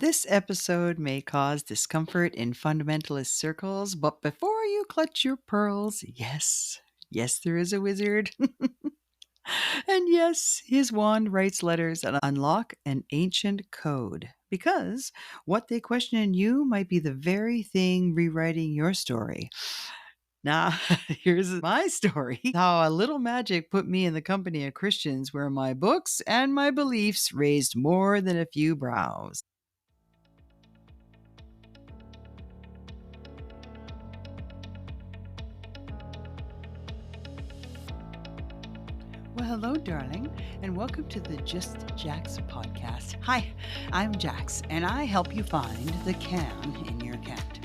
This episode may cause discomfort in fundamentalist circles, but before you clutch your pearls, yes, there is a wizard. And yes, his wand writes letters and unlock an ancient code. Because what they question in you might be the very thing rewriting your story. Now, here's my story how a little magic put me in the company of Christians where my books and my beliefs raised more than a few brows. Well, hello, darling, and welcome to the Just Jax podcast. Hi, I'm Jax, and I help you find the can in your cat.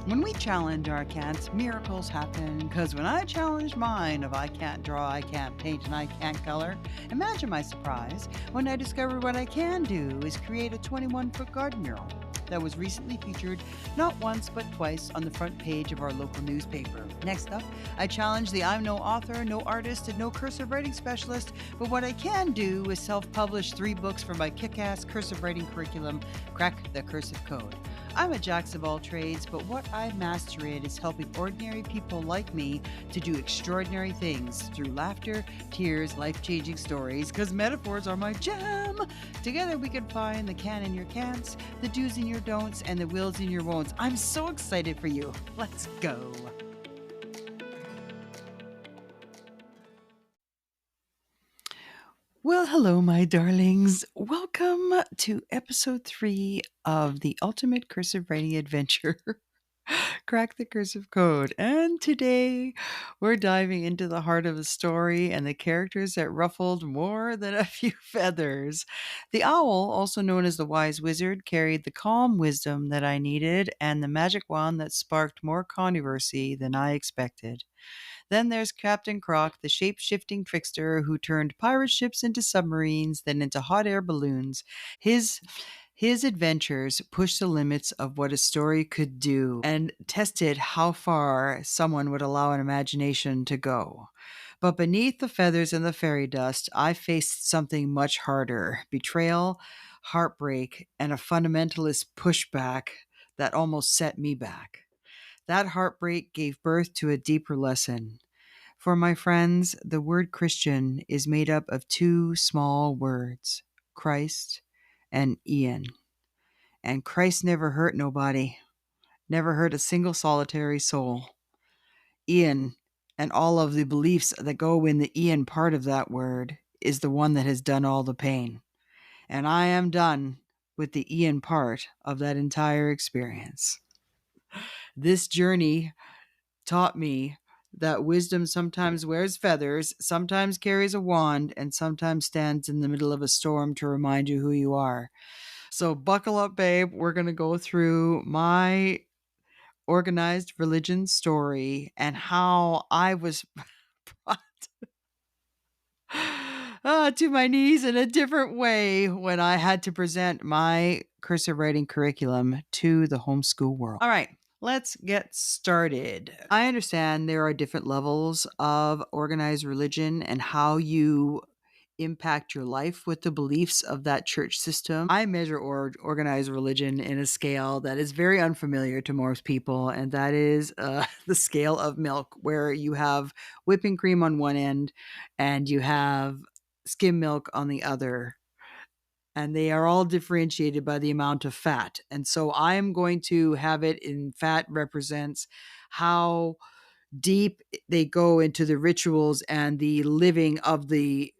When we challenge our cats, miracles happen, because when I challenged mine of I can't draw, I can't paint, and I can't color, imagine my surprise when I discovered what I can do is create a 21-foot garden mural that was recently featured not once but twice on the front page of our local newspaper. Next up, I challenge the I'm no author, no artist, and no cursive writing specialist, but what I can do is self-publish 3 books for my kick-ass cursive writing curriculum, Crack the Cursive Code. I'm a jack of all trades, but what I master in is helping ordinary people like me to do extraordinary things through laughter, tears, life-changing stories, because metaphors are my jam. Together we can find the can in your can'ts, the do's in your don'ts, and the wills in your won'ts. I'm so excited for you. Let's go. Well, hello, my darlings. Welcome to episode 3 of the Ultimate Cursive Writing Adventure, Crack the Cursive Code. And today we're diving into the heart of a story and the characters that ruffled more than a few feathers. The owl, also known as the wise wizard, carried the calm wisdom that I needed and the magic wand that sparked more controversy than I expected. Then there's Captain Croc, the shape-shifting trickster who turned pirate ships into submarines, then into hot air balloons. His his adventures pushed the limits of what a story could do and tested how far someone would allow an imagination to go. But beneath the feathers and the fairy dust, I faced something much harder: betrayal, heartbreak, and a fundamentalist pushback that almost set me back. That heartbreak gave birth to a deeper lesson. For my friends, the word Christian is made up of 2 small words: Christ and Ian. And Christ never hurt nobody, never hurt a single solitary soul. Ian and all of the beliefs that go in the Ian part of that word is the one that has done all the pain. And I am done with the Ian part of that entire experience. This journey taught me that wisdom sometimes wears feathers, sometimes carries a wand, and sometimes stands in the middle of a storm to remind you who you are. So buckle up, babe. We're going to go through my organized religion story and how I was brought to my knees in a different way when I had to present my cursive writing curriculum to the homeschool world. All right. Let's get started. I understand there are different levels of organized religion and how you impact your life with the beliefs of that church system. I measure organized religion in a scale that is very unfamiliar to most people, and that is the scale of milk, where you have whipping cream on one end and you have skim milk on the other, and they are all differentiated by the amount of fat. And so I am going to have it in fat represents how deep they go into the rituals and the living of the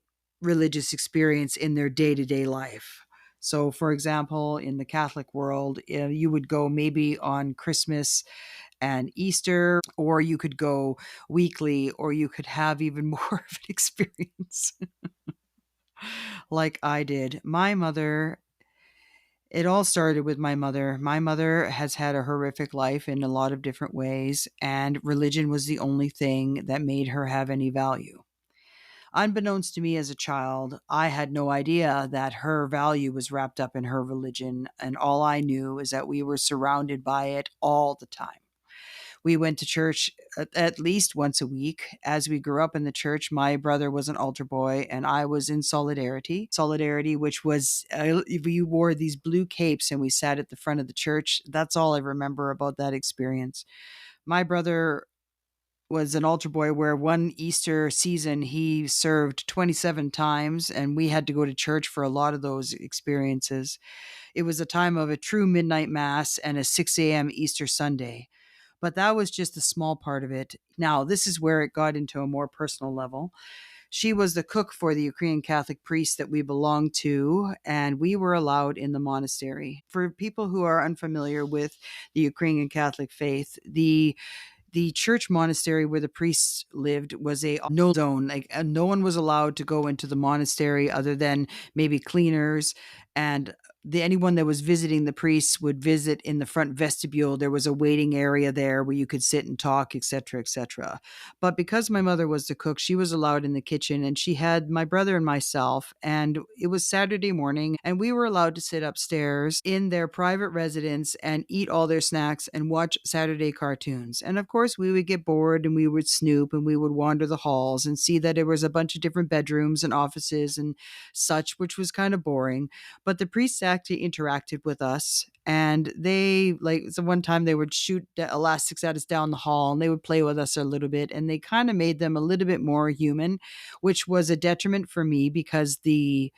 religious experience in their day-to-day life. So, for example, in the Catholic world, you would go maybe on Christmas and Easter, or you could go weekly, or you could have even more of an experience like I did. It all started with my mother. My mother has had a horrific life in a lot of different ways, and religion was the only thing that made her have any value. Unbeknownst to me as a child, I had no idea that her value was wrapped up in her religion, and all I knew is that we were surrounded by it all the time. We went to church at least once a week. As we grew up in the church, my brother was an altar boy and I was in solidarity. Solidarity, which was we wore these blue capes and we sat at the front of the church. That's all I remember about that experience. My brother was an altar boy where one Easter season he served 27 times and we had to go to church for a lot of those experiences. It was a time of a true midnight mass and a 6 a.m. Easter Sunday. But that was just a small part of it. Now, this is where it got into a more personal level. She was the cook for the Ukrainian Catholic priest that we belonged to, and we were allowed in the monastery. For people who are unfamiliar with the Ukrainian Catholic faith, the church monastery where the priests lived was a no zone. Like no one was allowed to go into the monastery other than maybe cleaners, and anyone that was visiting the priests would visit in the front vestibule. There was a waiting area there where you could sit and talk, etc., etc. But because my mother was the cook, she was allowed in the kitchen, and she had my brother and myself. And it was Saturday morning, and we were allowed to sit upstairs in their private residence and eat all their snacks and watch Saturday cartoons. And of course, we would get bored and we would snoop and we would wander the halls and see that there was a bunch of different bedrooms and offices and such, which was kind of boring. But the priests actually interacted with us, and they, like, so one time they would shoot elastics at us down the hall and they would play with us a little bit, and they kind of made them a little bit more human, which was a detriment for me because the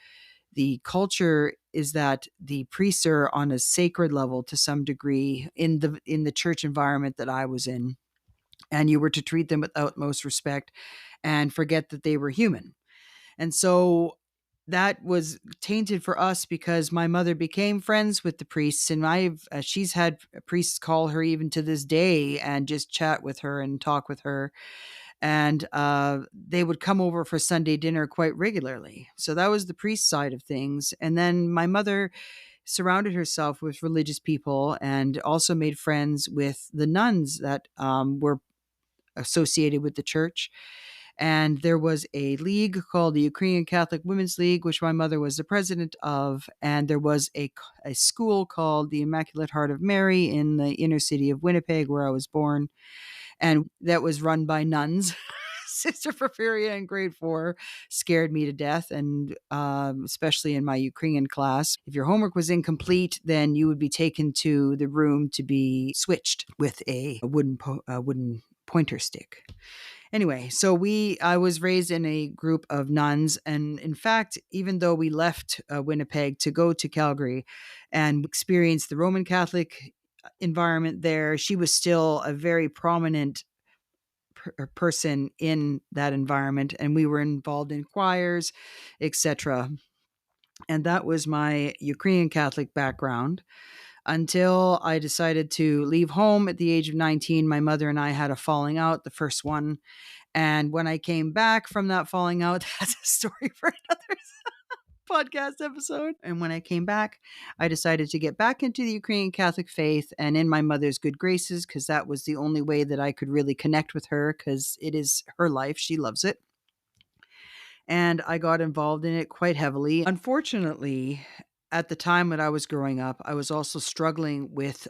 culture is that the priests are on a sacred level to some degree in the church environment that I was in, and you were to treat them with utmost respect and forget that they were human. And so that was tainted for us because my mother became friends with the priests, and she's had priests call her even to this day and just chat with her and talk with her, and they would come over for Sunday dinner quite regularly. So that was the priest side of things. And then my mother surrounded herself with religious people and also made friends with the nuns that were associated with the church. And there was a league called the Ukrainian Catholic Women's League, which my mother was the president of. And there was a school called the Immaculate Heart of Mary in the inner city of Winnipeg, where I was born. And that was run by nuns. Sister Porphyria in grade 4 scared me to death, and especially in my Ukrainian class. If your homework was incomplete, then you would be taken to the room to be switched with a wooden pointer stick. Anyway, so I was raised in a group of nuns, and in fact, even though we left Winnipeg to go to Calgary and experience the Roman Catholic environment there, she was still a very prominent person in that environment, and we were involved in choirs, etc. And that was my Ukrainian Catholic background until I decided to leave home at the age of 19. My mother and I had a falling out, the first one. And when I came back from that falling out, that's a story for another podcast episode. And when I came back, I decided to get back into the Ukrainian Catholic faith and in my mother's good graces, because that was the only way that I could really connect with her, because it is her life. She loves it. And I got involved in it quite heavily. Unfortunately, at the time that I was growing up, I was also struggling with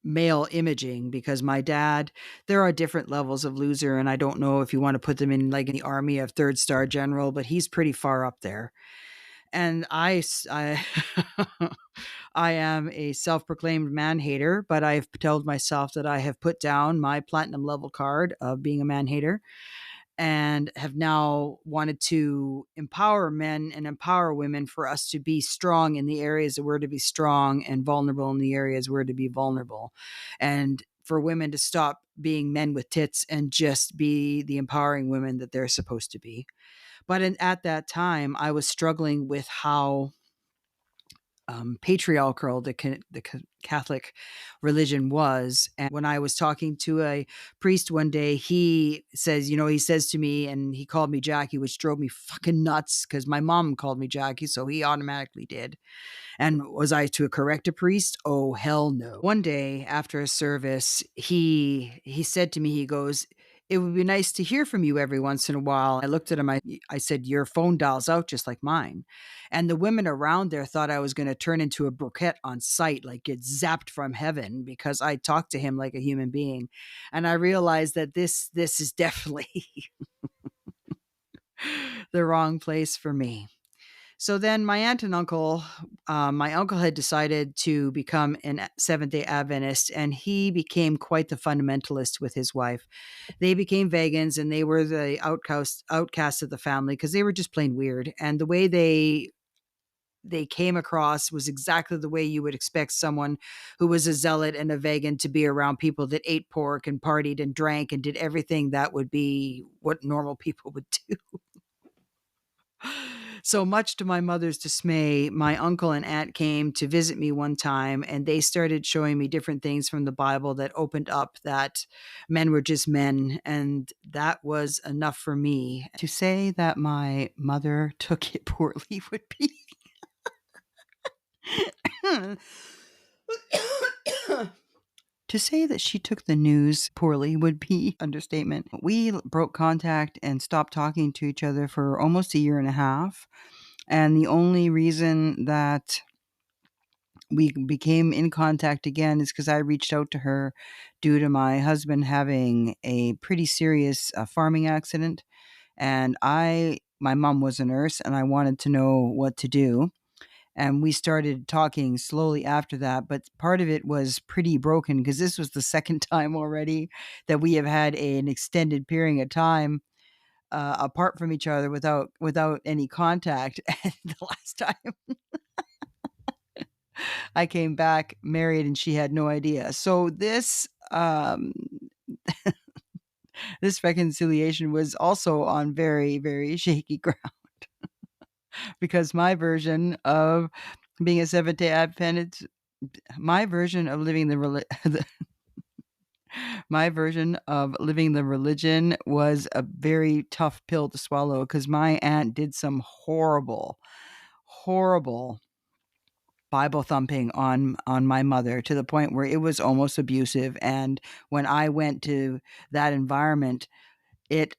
male imaging, because my dad, there are different levels of loser, and I don't know if you want to put them in like in the army of 3rd-star general, but he's pretty far up there. And I am a self-proclaimed man hater, but I've told myself that I have put down my platinum level card of being a man hater, and have now wanted to empower men and empower women for us to be strong in the areas that we're to be strong and vulnerable in the areas we're to be vulnerable. And for women to stop being men with tits and just be the empowering women that they're supposed to be. But at that time, I was struggling with how patriarchal the Catholic religion was. And when I was talking to a priest one day, he says to me, and he called me Jackie, which drove me fucking nuts because my mom called me Jackie, so he automatically did. And was I to correct a priest? Oh, hell no. One day after a service, he said to me, he goes, It would be nice to hear from you every once in a while. I looked at him. I said, your phone dials out just like mine. And the women around there thought I was going to turn into a broquette on sight, like get zapped from heaven because I talked to him like a human being. And I realized that this is definitely the wrong place for me. So then my aunt and uncle, my uncle had decided to become an Seventh day Adventist, and he became quite the fundamentalist with his wife. They became vegans, and they were the outcasts of the family because they were just plain weird. And the way they came across was exactly the way you would expect someone who was a zealot and a vegan to be around people that ate pork and partied and drank and did everything that would be what normal people would do. So much to my mother's dismay, my uncle and aunt came to visit me one time, and they started showing me different things from the Bible that opened up that men were just men. And that was enough for me. To say that my mother took it poorly would be. To say that she took the news poorly would be understatement. We broke contact and stopped talking to each other for almost a year and a half. And the only reason that we became in contact again is because I reached out to her due to my husband having a pretty serious farming accident. And my mom was a nurse, and I wanted to know what to do. And we started talking slowly after that. But part of it was pretty broken because this was the second time already that we have had an extended period of time apart from each other without any contact. And the last time I came back married and she had no idea. So this reconciliation was also on very, very shaky ground because my version of being a Seventh Day Adventist, my version of living my version of living the religion was a very tough pill to swallow because my aunt did some horrible, horrible Bible thumping on my mother to the point where it was almost abusive. And when I went to that environment, it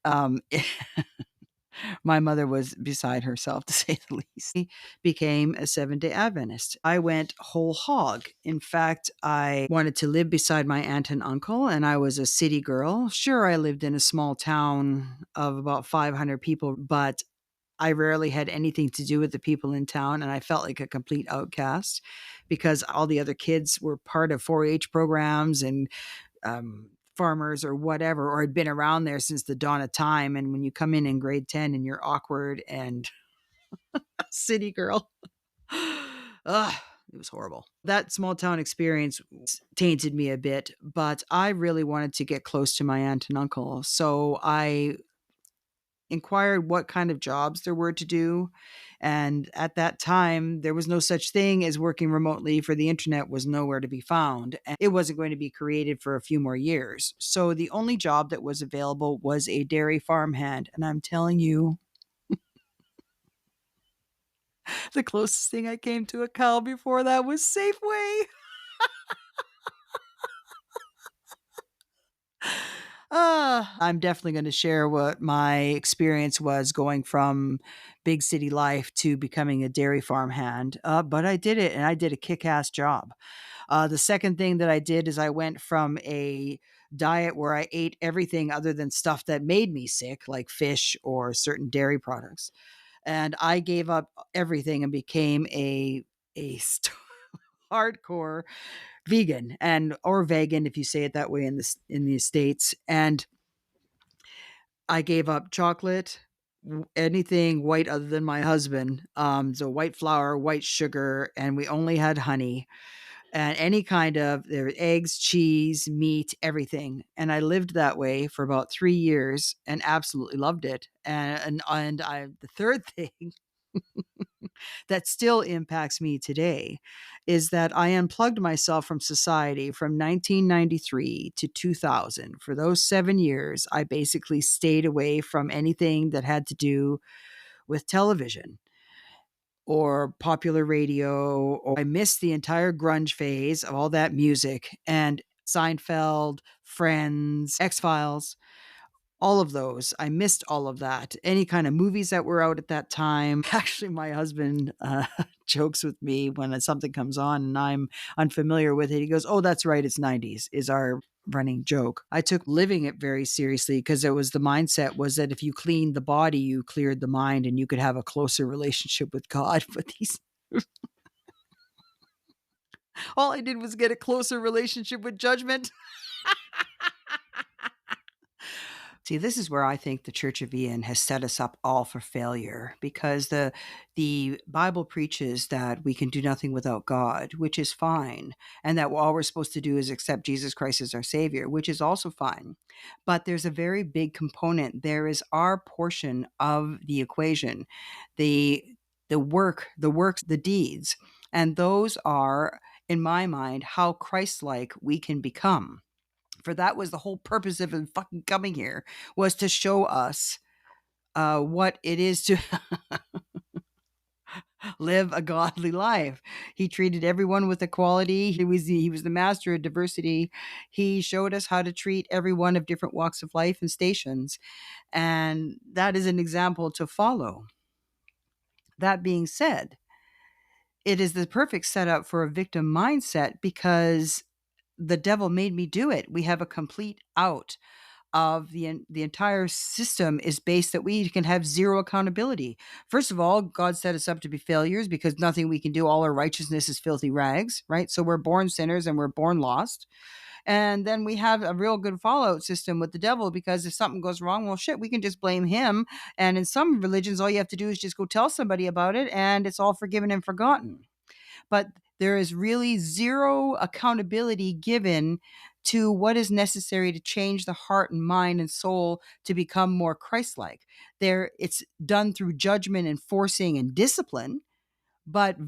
my mother was beside herself, to say the least. He became a Seventh-day Adventist. I went whole hog. In fact, I wanted to live beside my aunt and uncle, and I was a city girl. Sure, I lived in a small town of about 500 people, but I rarely had anything to do with the people in town, and I felt like a complete outcast because all the other kids were part of 4-H programs and farmers or whatever, or had been around there since the dawn of time. And when you come in grade 10 and you're awkward and a city girl, it was horrible. That small town experience tainted me a bit, but I really wanted to get close to my aunt and uncle. So I inquired what kind of jobs there were to do. And at that time, there was no such thing as working remotely, for the internet was nowhere to be found. And it wasn't going to be created for a few more years. So the only job that was available was a dairy farmhand. And I'm telling you, the closest thing I came to a cow before that was Safeway. I'm definitely going to share what my experience was going from big city life to becoming a dairy farm hand. But I did it, and I did a kick ass job. The second thing that I did is I went from a diet where I ate everything other than stuff that made me sick, like fish or certain dairy products. And I gave up everything and became a hardcore vegan, and or vegan if you say it that way in the states. And I gave up chocolate, anything white other than my husband. So white flour, white sugar, and we only had honey and any kind of there eggs, cheese, meat, everything. And I lived that way for about 3 years and absolutely loved it. And I the third thing that still impacts me today is that I unplugged myself from society from 1993 to 2000. For those 7 years, I basically stayed away from anything that had to do with television or popular radio. Or I missed the entire grunge phase of all that music and Seinfeld, Friends, X Files. All of those. I missed all of that. Any kind of movies that were out at that time. Actually, my husband jokes with me when something comes on and I'm unfamiliar with it. He goes, "Oh, that's right. It's 90s," is our running joke. I took living it very seriously because it was the mindset was that if you cleaned the body, you cleared the mind and you could have a closer relationship with God. But these, all I did was get a closer relationship with judgment. See, this is where I think the Church of Ian has set us up all for failure because the Bible preaches that we can do nothing without God, which is fine, and that all we're supposed to do is accept Jesus Christ as our Savior, which is also fine. But there's a very big component. There is our portion of the equation, the the works, the deeds, and those are, in my mind, how Christ-like we can become. For that was the whole purpose of him fucking coming here, was to show us what it is to live a godly life. He treated everyone with equality. He was the master of diversity. He showed us how to treat everyone of different walks of life and stations, and that is an example to follow. That being said, it is the perfect setup for a victim mindset because the devil made me do it. We have a complete out of the entire system is based that we can have zero accountability. First of all, God set us up to be failures because nothing we can do, all our righteousness is filthy rags, right? So we're born sinners and we're born lost. And then we have a real good fallout system with the devil because if something goes wrong, well, shit, we can just blame him. And in some religions, all you have to do is just go tell somebody about it and it's all forgiven and forgotten. But there is really zero accountability given to what is necessary to change the heart and mind and soul to become more Christ-like. There, it's done through judgment and forcing and discipline, but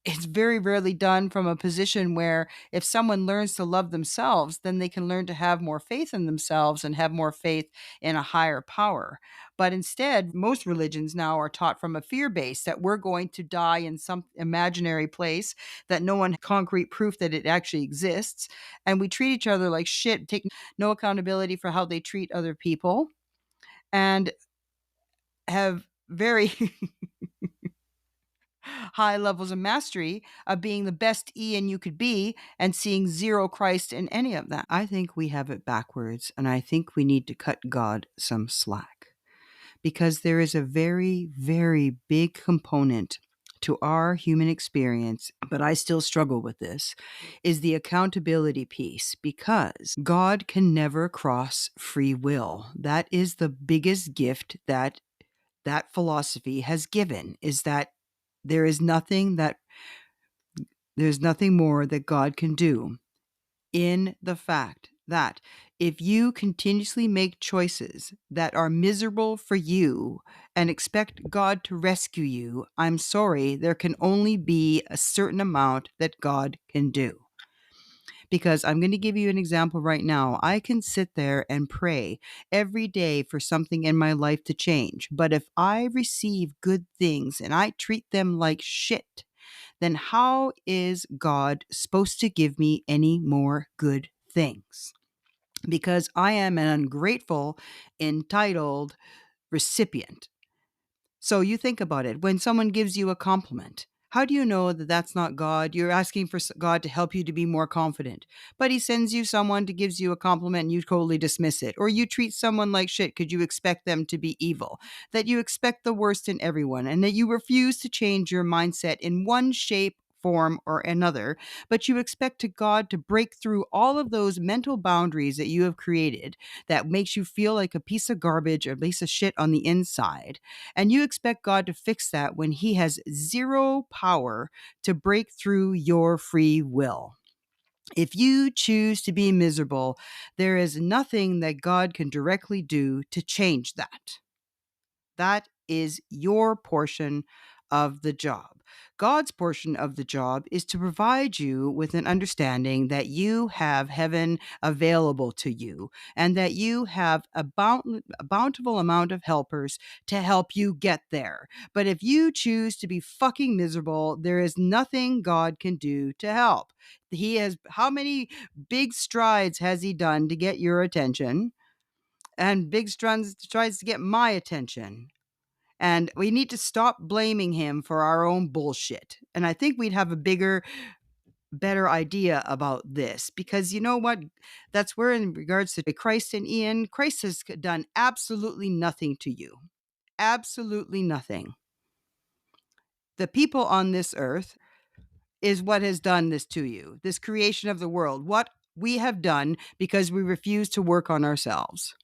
it's very rarely done from a position where if someone learns to love themselves, then they can learn to have more faith in themselves and have more faith in a higher power. But instead, most religions now are taught from a fear base that we're going to die in some imaginary place that no one concrete proof that it actually exists. And we treat each other like shit, take no accountability for how they treat other people, and have very high levels of mastery of being the best Ian you could be and seeing zero Christ in any of that. I think we have it backwards, and I think we need to cut God some slack because there is a very, very big component to our human experience, but I still struggle with this, is the accountability piece because God can never cross free will. That is the biggest gift that philosophy has given, is that there is nothing that there's nothing more that God can do in the fact that if you continuously make choices that are miserable for you and expect God to rescue you, I'm sorry, there can only be a certain amount that God can do. Because I'm going to give you an example right now. I can sit there and pray every day for something in my life to change. But if I receive good things and I treat them like shit, then how is God supposed to give me any more good things? Because I am an ungrateful, entitled recipient. So you think about it. When someone gives you a compliment, how do you know that that's not God? You're asking for God to help you to be more confident. But he sends you someone to gives you a compliment and you totally dismiss it. Or you treat someone like shit because you expect them to be evil. That you expect the worst in everyone and that you refuse to change your mindset in one shape, form, or another, but you expect to God to break through all of those mental boundaries that you have created that makes you feel like a piece of garbage or a piece of shit on the inside. And you expect God to fix that when he has zero power to break through your free will. If you choose to be miserable, there is nothing that God can directly do to change that. That is your portion of the job. God's portion of the job is to provide you with an understanding that you have heaven available to you and that you have a bountiful amount of helpers to help you get there. But if you choose to be fucking miserable, there is nothing God can do to help. How many big strides has he done to get your attention? and Big Struns tries to get my attention. And we need to stop blaming him for our own bullshit. And I think we'd have a bigger, better idea about this, because you know what? That's where, in regards to Christ and Ian, Christ has done absolutely nothing to you. Absolutely nothing. The people on this earth is what has done this to you, this creation of the world, what we have done because we refuse to work on ourselves.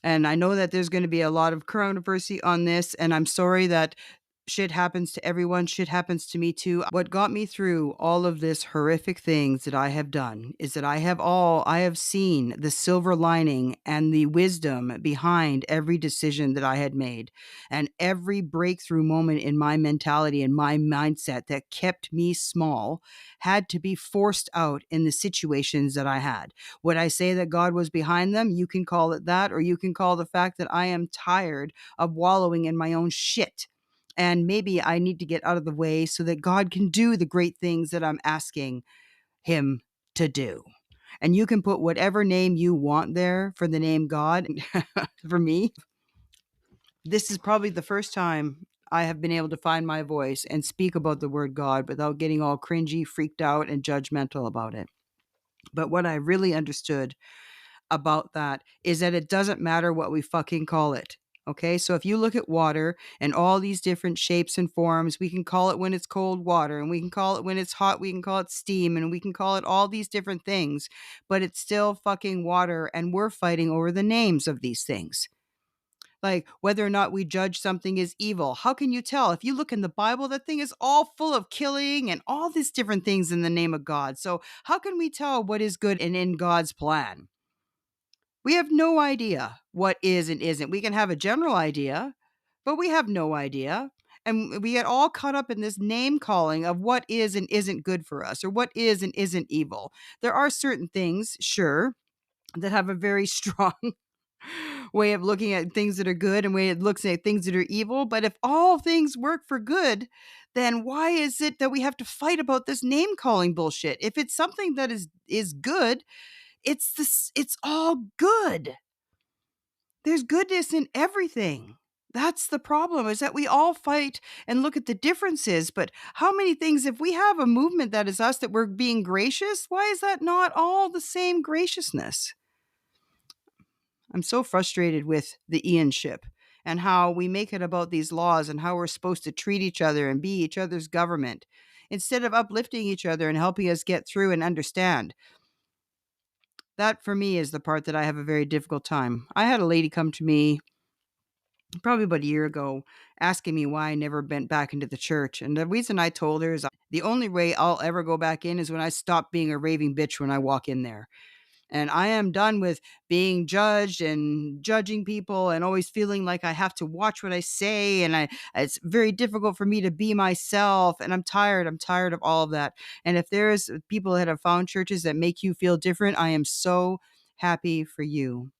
And I know that there's going to be a lot of controversy on this, and I'm sorry that shit happens to everyone. Shit happens to me too. What got me through all of this horrific things that I have done is that I have seen the silver lining and the wisdom behind every decision that I had made, and every breakthrough moment in my mentality and my mindset that kept me small had to be forced out in the situations that I had. Would I say that God was behind them? You can call it that, or you can call the fact that I am tired of wallowing in my own shit. And maybe I need to get out of the way so that God can do the great things that I'm asking him to do. And you can put whatever name you want there for the name God. For me, this is probably the first time I have been able to find my voice and speak about the word God without getting all cringy, freaked out, and judgmental about it. But what I really understood about that is that it doesn't matter what we fucking call it. Okay, so if you look at water and all these different shapes and forms, we can call it when it's cold water, and we can call it when it's hot, we can call it steam, and we can call it all these different things, but it's still fucking water, and we're fighting over the names of these things. Like whether or not we judge something as evil. How can you tell? If you look in the Bible, that thing is all full of killing and all these different things in the name of God. So how can we tell what is good and in God's plan? We have no idea what is and isn't. We can have a general idea, but we have no idea. And we get all caught up in this name calling of what is and isn't good for us, or what is and isn't evil. There are certain things, sure, that have a very strong way of looking at things that are good and way it looks at things that are evil. But if all things work for good, then why is it that we have to fight about this name calling bullshit? If it's something that is good, it's all good. There's goodness in everything. That's the problem, is that we all fight and look at the differences. But how many things, if we have a movement that is us, that we're being gracious, why is that not all the same graciousness? I'm so frustrated with the Ianship and how we make it about these laws and how we're supposed to treat each other and be each other's government instead of uplifting each other and helping us get through and understand. That for me is the part that I have a very difficult time. I had a lady come to me probably about a year ago asking me why I never went back into the church. And the reason I told her is the only way I'll ever go back in is when I stop being a raving bitch when I walk in there. And I am done with being judged and judging people and always feeling like I have to watch what I say. And it's very difficult for me to be myself. And I'm tired. I'm tired of all of that. And if there's people that have found churches that make you feel different, I am so happy for you.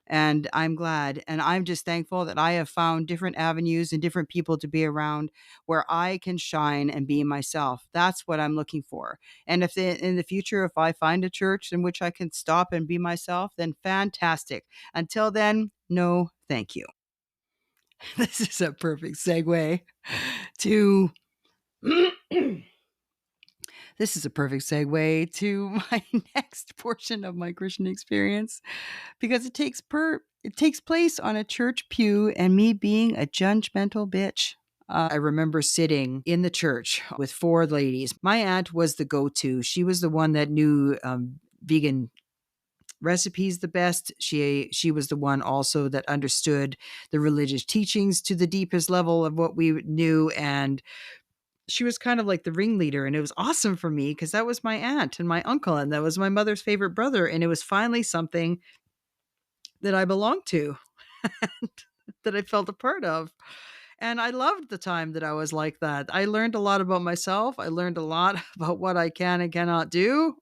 And I'm glad. And I'm just thankful that I have found different avenues and different people to be around where I can shine and be myself. That's what I'm looking for. And if in the future, if I find a church in which I can stop and be myself, then fantastic. Until then, no, thank you. This is a perfect segue to. This is a perfect segue to my next portion of my Christian experience, because it takes place on a church pew and me being a judgmental bitch. I remember sitting in the church with four ladies. My aunt was the go-to. She was the one that knew vegan recipes the best. She was the one also that understood the religious teachings to the deepest level of what we knew, and she was kind of like the ringleader. And it was awesome for me because that was my aunt and my uncle, and that was my mother's favorite brother, and it was finally something that I belonged to, that I felt a part of. And I loved the time that I was like that. I learned a lot about myself. I learned a lot about what I can and cannot do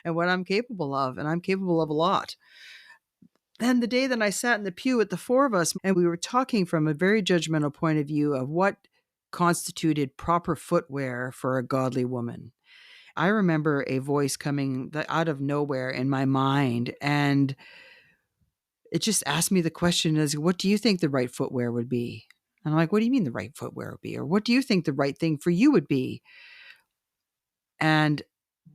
and what I'm capable of. And I'm capable of a lot. Then the day that I sat in the pew with the four of us, and we were talking from a very judgmental point of view of what constituted proper footwear for a godly woman. I remember a voice coming out of nowhere in my mind, and it just asked me the question as, what do you think the right footwear would be? And I'm like, what do you mean the right footwear would be? Or what do you think the right thing for you would be? And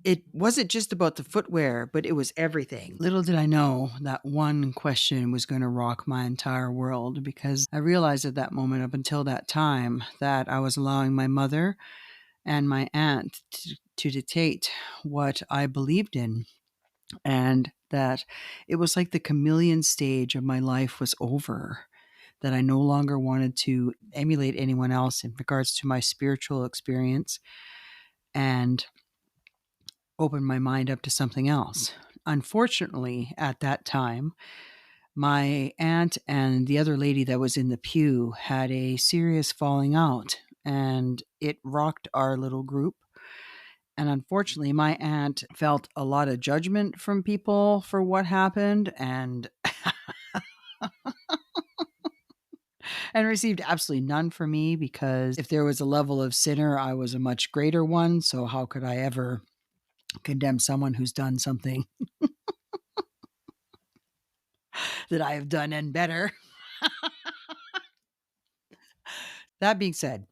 it wasn't just about the footwear, but it was everything. Little did I know that one question was going to rock my entire world, because I realized at that moment, up until that time, that I was allowing my mother and my aunt to dictate what I believed in. And that it was like the chameleon stage of my life was over, that I no longer wanted to emulate anyone else in regards to my spiritual experience, and open my mind up to something else. Unfortunately, at that time, my aunt and the other lady that was in the pew had a serious falling out, and it rocked our little group. And unfortunately, my aunt felt a lot of judgment from people for what happened, and received absolutely none from me, because if there was a level of sinner, I was a much greater one. So how could I ever condemn someone who's done something that I have done and better? That being said,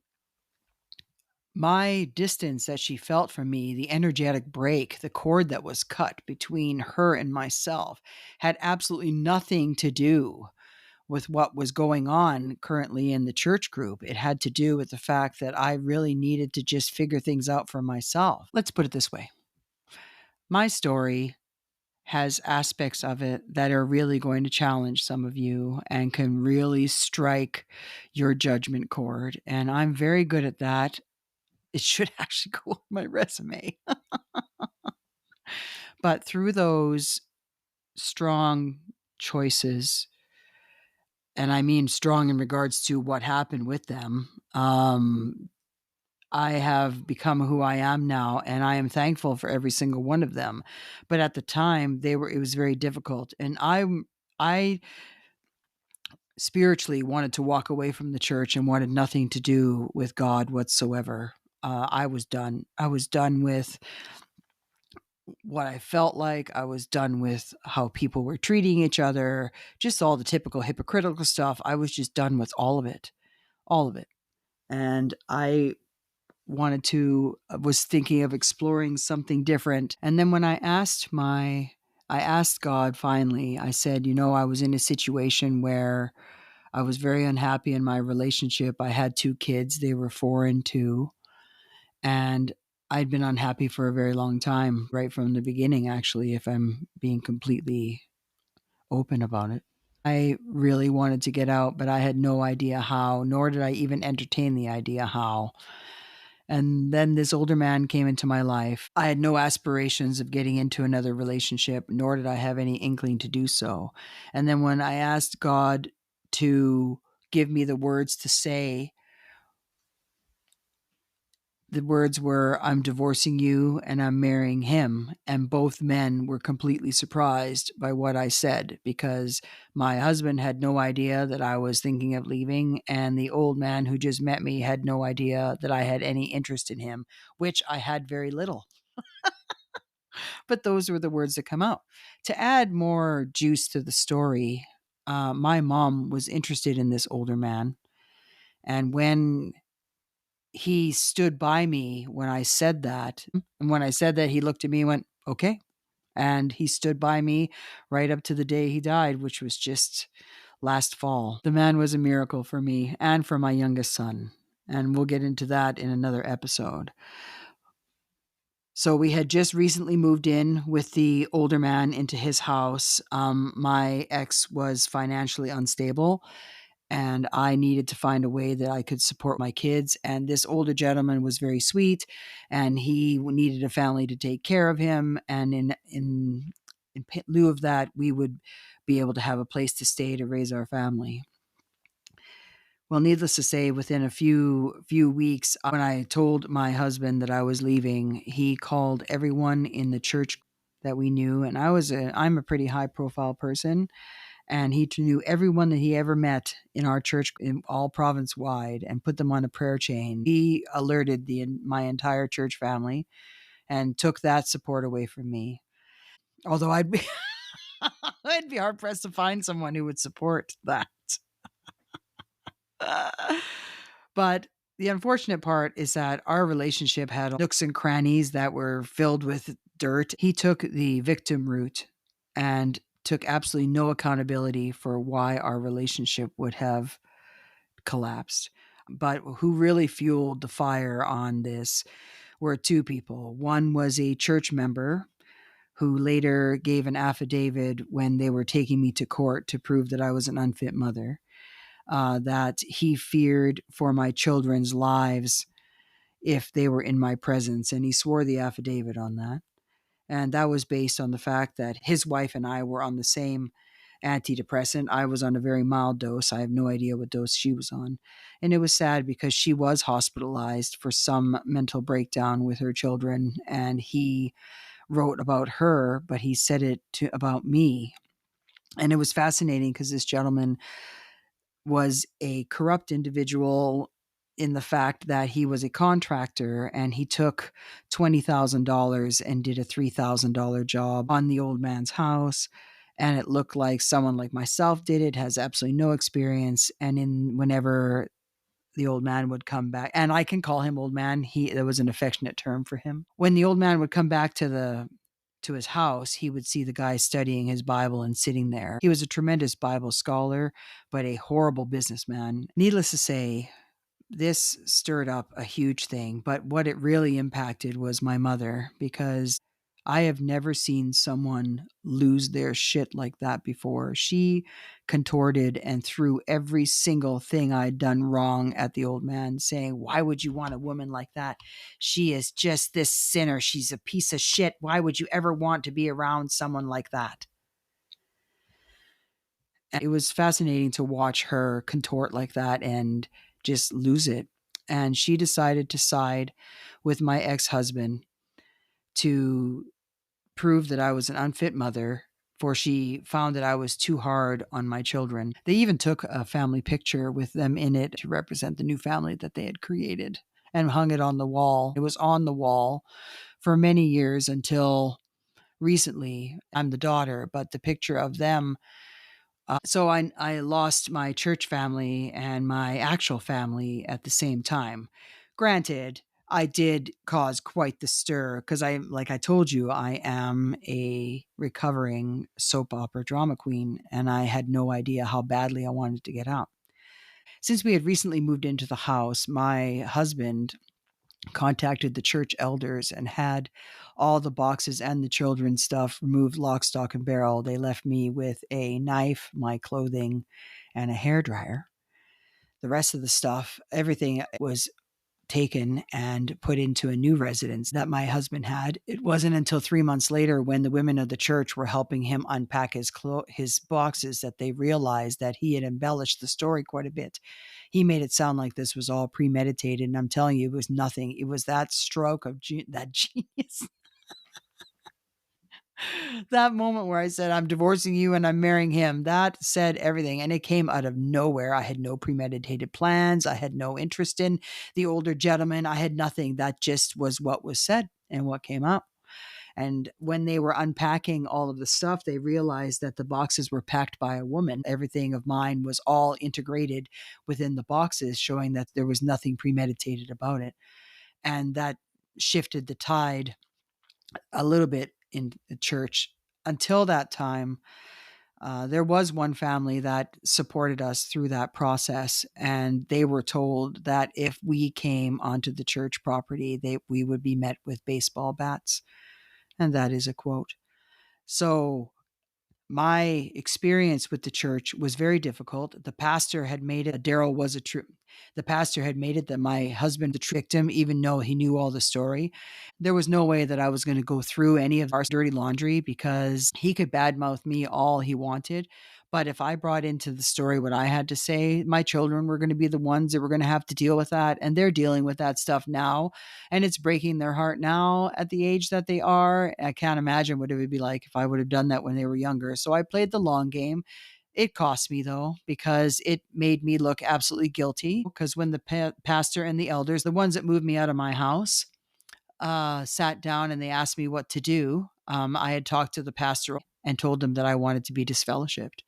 my distance that she felt from me, the energetic break, the cord that was cut between her and myself, had absolutely nothing to do with what was going on currently in the church group. It had to do with the fact that I really needed to just figure things out for myself. Let's put it this way. My story has aspects of it that are really going to challenge some of you and can really strike your judgment chord. And I'm very good at that. It should actually go on my resume. But through those strong choices, and I mean strong in regards to what happened with them, I have become who I am now, and I am thankful for every single one of them. But at the time, it was very difficult, and I spiritually wanted to walk away from the church and wanted nothing to do with God whatsoever. I was done. I was done with what I felt like. I was done with how people were treating each other, just all the typical hypocritical stuff. I was just done with all of it, all of it. And I was thinking of exploring something different. And then when I asked God finally, I said, I was in a situation where I was very unhappy in my relationship. I had 2 kids, they were 4 and 2. And I'd been unhappy for a very long time, right from the beginning, actually, if I'm being completely open about it. I really wanted to get out, but I had no idea how, nor did I even entertain the idea how. And then this older man came into my life. I had no aspirations of getting into another relationship, nor did I have any inkling to do so. And then when I asked God to give me the words to say, the words were, I'm divorcing you and I'm marrying him. And both men were completely surprised by what I said, because my husband had no idea that I was thinking of leaving. And the old man who just met me had no idea that I had any interest in him, which I had very little. But those were the words that come out. To add more juice to the story, my mom was interested in this older man. And when he stood by me when I said that. And when I said that, he looked at me and went, okay. And he stood by me right up to the day he died, which was just last fall. The man was a miracle for me and for my youngest son. And we'll get into that in another episode. So we had just recently moved in with the older man into his house. My ex was financially unstable, and I needed to find a way that I could support my kids. And this older gentleman was very sweet, and he needed a family to take care of him. And in lieu of that, we would be able to have a place to stay to raise our family. Well, needless to say, within a few weeks, when I told my husband that I was leaving, he called everyone in the church that we knew, and I'm a pretty high profile person, and he knew everyone that he ever met in our church, in all province wide, and put them on a prayer chain. He alerted my entire church family and took that support away from me. Although I'd be hard pressed to find someone who would support that. But the unfortunate part is that our relationship had nooks and crannies that were filled with dirt. He took the victim route and took absolutely no accountability for why our relationship would have collapsed. But who really fueled the fire on this were two people. One was a church member who later gave an affidavit when they were taking me to court to prove that I was an unfit mother, that he feared for my children's lives if they were in my presence. And he swore the affidavit on that. And that was based on the fact that his wife and I were on the same antidepressant. I was on a very mild dose. I have no idea what dose she was on. And it was sad because she was hospitalized for some mental breakdown with her children. And he wrote about her, but he said it about me. And it was fascinating because this gentleman was a corrupt individual in the fact that he was a contractor and he took $20,000 and did a $3,000 job on the old man's house. And it looked like someone like myself did it, has absolutely no experience. And whenever the old man would come back, and I can call him old man, there was an affectionate term for him. When the old man would come back to his house, he would see the guy studying his Bible and sitting there. He was a tremendous Bible scholar, but a horrible businessman. Needless to say, this stirred up a huge thing, but what it really impacted was my mother, because I have never seen someone lose their shit like that before. She contorted and threw every single thing I'd done wrong at the old man, saying, "Why would you want a woman like that? She is just this sinner. She's a piece of shit. Why would you ever want to be around someone like that?" And it was fascinating to watch her contort like that and just lose it. And she decided to side with my ex husband to prove that I was an unfit mother, for she found that I was too hard on my children. They even took a family picture with them in it to represent the new family that they had created and hung it on the wall. It was on the wall for many years until recently. I'm the daughter, but the picture of them. So I lost my church family and my actual family at the same time. Granted, I did cause quite the stir because like I told you, I am a recovering soap opera drama queen, and I had no idea how badly I wanted to get out. Since we had recently moved into the house, my husband contacted the church elders and had all the boxes and the children's stuff removed lock, stock, and barrel. They left me with a knife, my clothing, and a hairdryer. The rest of the stuff, everything was taken and put into a new residence that my husband had. It wasn't until 3 months later, when the women of the church were helping him unpack his boxes, that they realized that he had embellished the story quite a bit. He made it sound like this was all premeditated, and I'm telling you, it was nothing. It was that stroke of that genius. That moment where I said, "I'm divorcing you and I'm marrying him," that said everything. And it came out of nowhere. I had no premeditated plans. I had no interest in the older gentleman. I had nothing. That just was what was said and what came out. And when they were unpacking all of the stuff, they realized that the boxes were packed by a woman. Everything of mine was all integrated within the boxes, showing that there was nothing premeditated about it. And that shifted the tide a little bit in the church. Until that time, there was one family that supported us through that process, and they were told that if we came onto the church property, we would be met with baseball bats. And that is a quote. So my experience with the church was very difficult. The pastor had made it, Daryl was a true, the pastor had made it that my husband, the victim, even though he knew all the story. There was no way that I was going to go through any of our dirty laundry, because he could badmouth me all he wanted. But if I brought into the story what I had to say, my children were going to be the ones that were going to have to deal with that. And they're dealing with that stuff now. And it's breaking their heart now at the age that they are. I can't imagine what it would be like if I would have done that when they were younger. So I played the long game. It cost me, though, because it made me look absolutely guilty. Because when the pastor and the elders, the ones that moved me out of my house, sat down and they asked me what to do, I had talked to the pastor. and told them that I wanted to be disfellowshipped.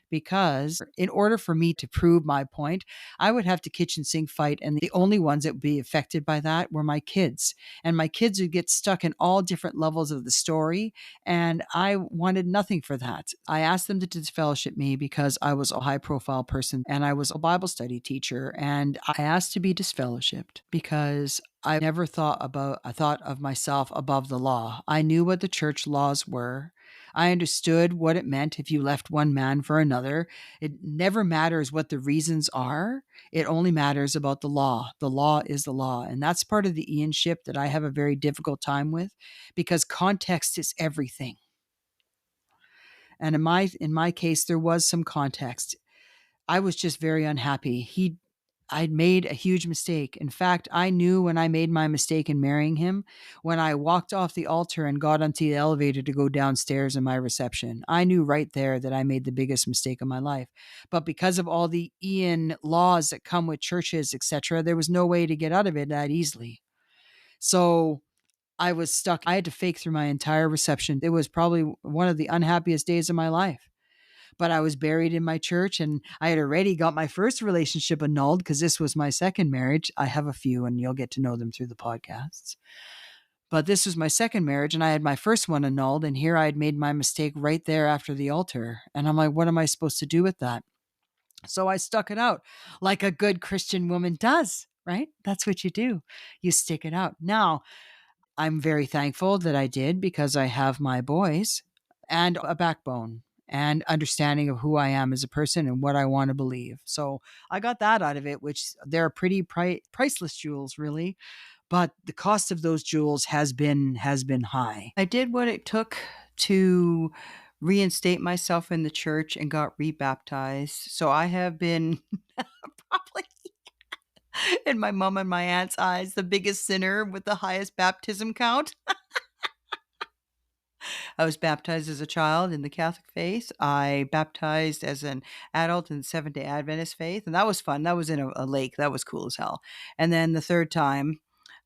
Because in order for me to prove my point, I would have to kitchen sink fight. And the only ones that would be affected by that were my kids. And my kids would get stuck in all different levels of the story. And I wanted nothing for that. I asked them to disfellowship me because I was a high profile person and I was a Bible study teacher. And I asked to be disfellowshipped because I never I thought of myself above the law. I knew what the church laws were. I understood what it meant if you left one man for another. It never matters what the reasons are. It only matters about the law. The law is the law. And that's part of the Ianship that I have a very difficult time with because context is everything. And in my case, there was some context. I was just very unhappy. I'd made a huge mistake. In fact, I knew when I made my mistake in marrying him, when I walked off the altar and got onto the elevator to go downstairs in my reception. I knew right there that I made the biggest mistake of my life. But because of all the Ian laws that come with churches, etc., there was no way to get out of it that easily. So I was stuck. I had to fake through my entire reception. It was probably one of the unhappiest days of my life, but I was buried in my church and I had already got my first relationship annulled because this was my second marriage. I have a few and you'll get to know them through the podcasts. But this was my second marriage and I had my first one annulled. And here I had made my mistake right there after the altar. And I'm like, what am I supposed to do with that? So I stuck it out like a good Christian woman does, right? That's what you do. You stick it out. Now, I'm very thankful that I did because I have my boys and a backbone and understanding of who I am as a person and what I want to believe. So I got that out of it, which they're pretty priceless jewels, really. But the cost of those jewels has been high. I did what it took to reinstate myself in the church and got rebaptized. So I have been probably in my mom and my aunt's eyes the biggest sinner with the highest baptism count. I was baptized as a child in the Catholic faith. I baptized as an adult in the Seventh-day Adventist faith, and that was fun. That was in a lake. That was cool as hell. And then the third time,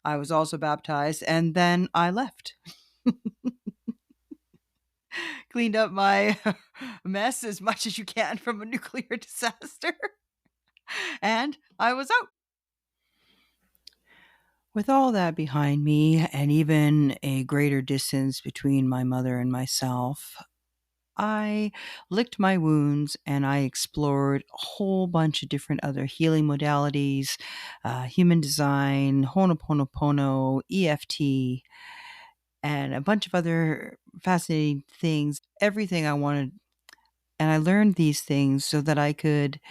I was also baptized, and then I left. Cleaned up my mess as much as you can from a nuclear disaster, and I was out. With all that behind me, and even a greater distance between my mother and myself, I licked my wounds and I explored a whole bunch of different other healing modalities, human design, Ho'oponopono, EFT, and a bunch of other fascinating things. Everything I wanted. And I learned these things so that I could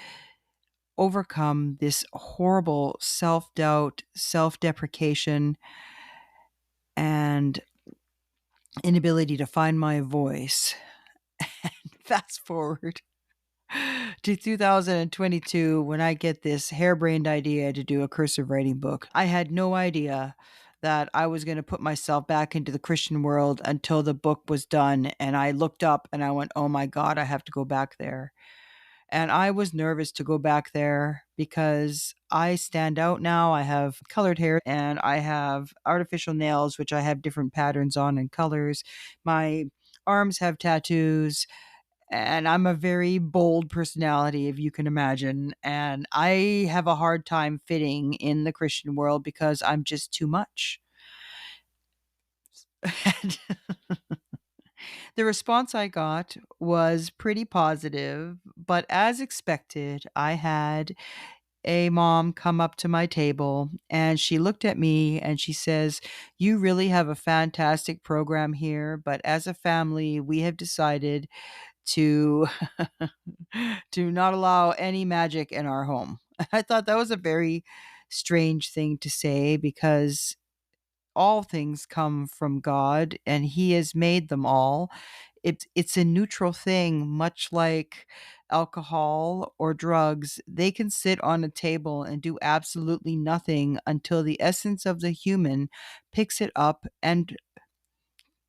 overcome this horrible self doubt, self deprecation, and inability to find my voice. Fast forward to 2022 when I get this harebrained idea to do a cursive writing book. I had no idea that I was going to put myself back into the Christian world until the book was done. And I looked up and I went, oh my God, I have to go back there. And I was nervous to go back there because I stand out now. I have colored hair and I have artificial nails, which I have different patterns on and colors. My arms have tattoos and I'm a very bold personality, if you can imagine. And I have a hard time fitting in the Christian world because I'm just too much. And the response I got was pretty positive, but as expected, I had a mom come up to my table and she looked at me and she says, "You really have a fantastic program here, but as a family, we have decided to to not allow any magic in our home." I thought that was a very strange thing to say because all things come from God and he has made them all. It's a neutral thing, much like alcohol or drugs. They can sit on a table and do absolutely nothing until the essence of the human picks it up and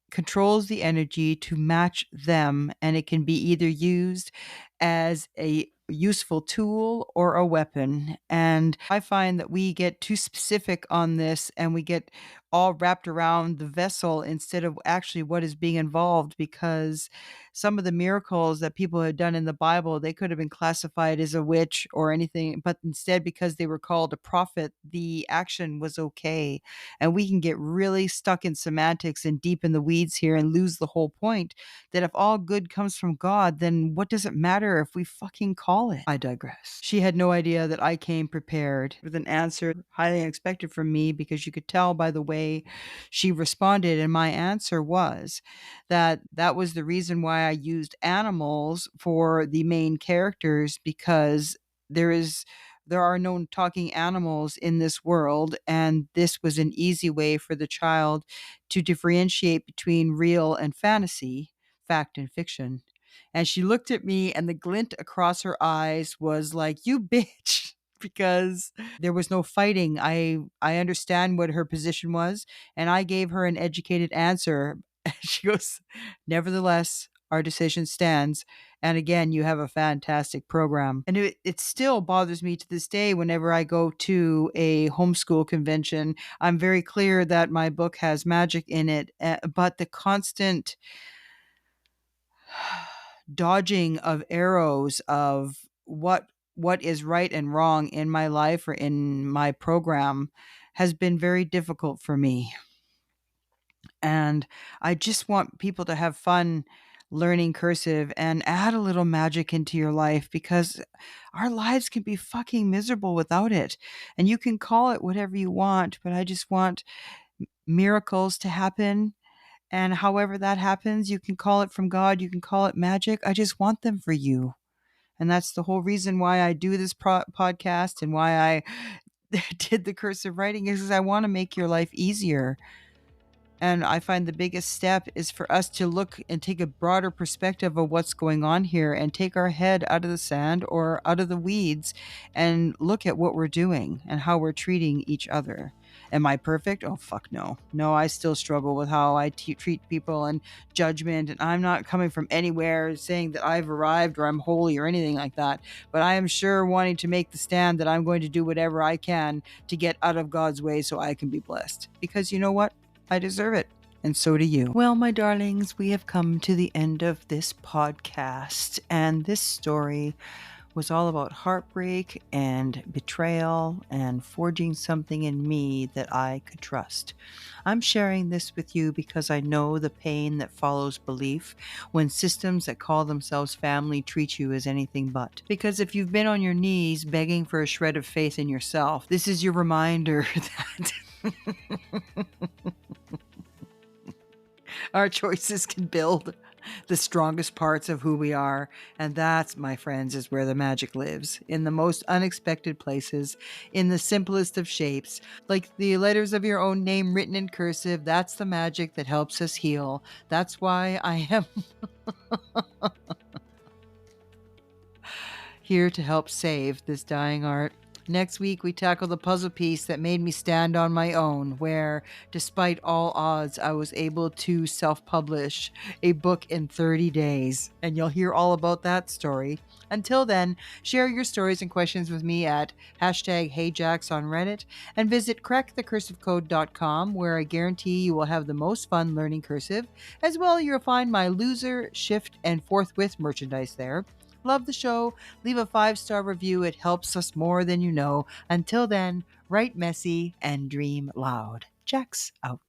controls the energy to match them, and it can be either used as a useful tool or a weapon. And I find that we get too specific on this and we get all wrapped around the vessel instead of actually what is being involved, because some of the miracles that people had done in the Bible, they could have been classified as a witch or anything, but instead, because they were called a prophet, the action was okay. And we can get really stuck in semantics and deep in the weeds here and lose the whole point, that if all good comes from God, then what does it matter if we fucking call it? I digress. She had no idea that I came prepared with an answer highly unexpected from me, because you could tell by the way she responded. And my answer was that that was the reason why I used animals for the main characters, because there is there are no talking animals in this world, and this was an easy way for the child to differentiate between real and fantasy, fact and fiction. And she looked at me, and the glint across her eyes was like, "You bitch." Because there was no fighting. I understand what her position was, and I gave her an educated answer. She goes, "Nevertheless, our decision stands. And again, you have a fantastic program." And it still bothers me to this day whenever I go to a homeschool convention. I'm very clear that my book has magic in it, but the constant dodging of arrows of what is right and wrong in my life or in my program has been very difficult for me. And I just want people to have fun learning cursive and add a little magic into your life, because our lives can be fucking miserable without it. And you can call it whatever you want, but I just want miracles to happen. And however that happens, you can call it from God, you can call it magic. I just want them for you. And that's the whole reason why I do this podcast, and why I did the cursive writing, is because I want to make your life easier. And I find the biggest step is for us to look and take a broader perspective of what's going on here, and take our head out of the sand or out of the weeds and look at what we're doing and how we're treating each other. Am I perfect? Oh, fuck no. No, I still struggle with how I treat people and judgment. And I'm not coming from anywhere saying that I've arrived or I'm holy or anything like that. But I am sure wanting to make the stand that I'm going to do whatever I can to get out of God's way so I can be blessed. Because you know what? I deserve it. And so do you. Well, my darlings, we have come to the end of this podcast. And this story was all about heartbreak and betrayal and forging something in me that I could trust. I'm sharing this with you because I know the pain that follows belief when systems that call themselves family treat you as anything but. Because if you've been on your knees begging for a shred of faith in yourself, this is your reminder that our choices can build the strongest parts of who we are. And that, my friends, is where the magic lives. In the most unexpected places, in the simplest of shapes, like the letters of your own name written in cursive. That's the magic that helps us heal. That's why I am here to help save this dying art. Next week, we tackle the puzzle piece that made me stand on my own, where, despite all odds, I was able to self-publish a book in 30 days. And you'll hear all about that story. Until then, share your stories and questions with me at #HeyJax on Reddit, and visit crackthecursivecode.com, where I guarantee you will have the most fun learning cursive. As well, you'll find my loser, shift, and forthwith merchandise there. Love the show. Leave a 5-star review. It helps us more than you know. Until then, write messy and dream loud. Jax out.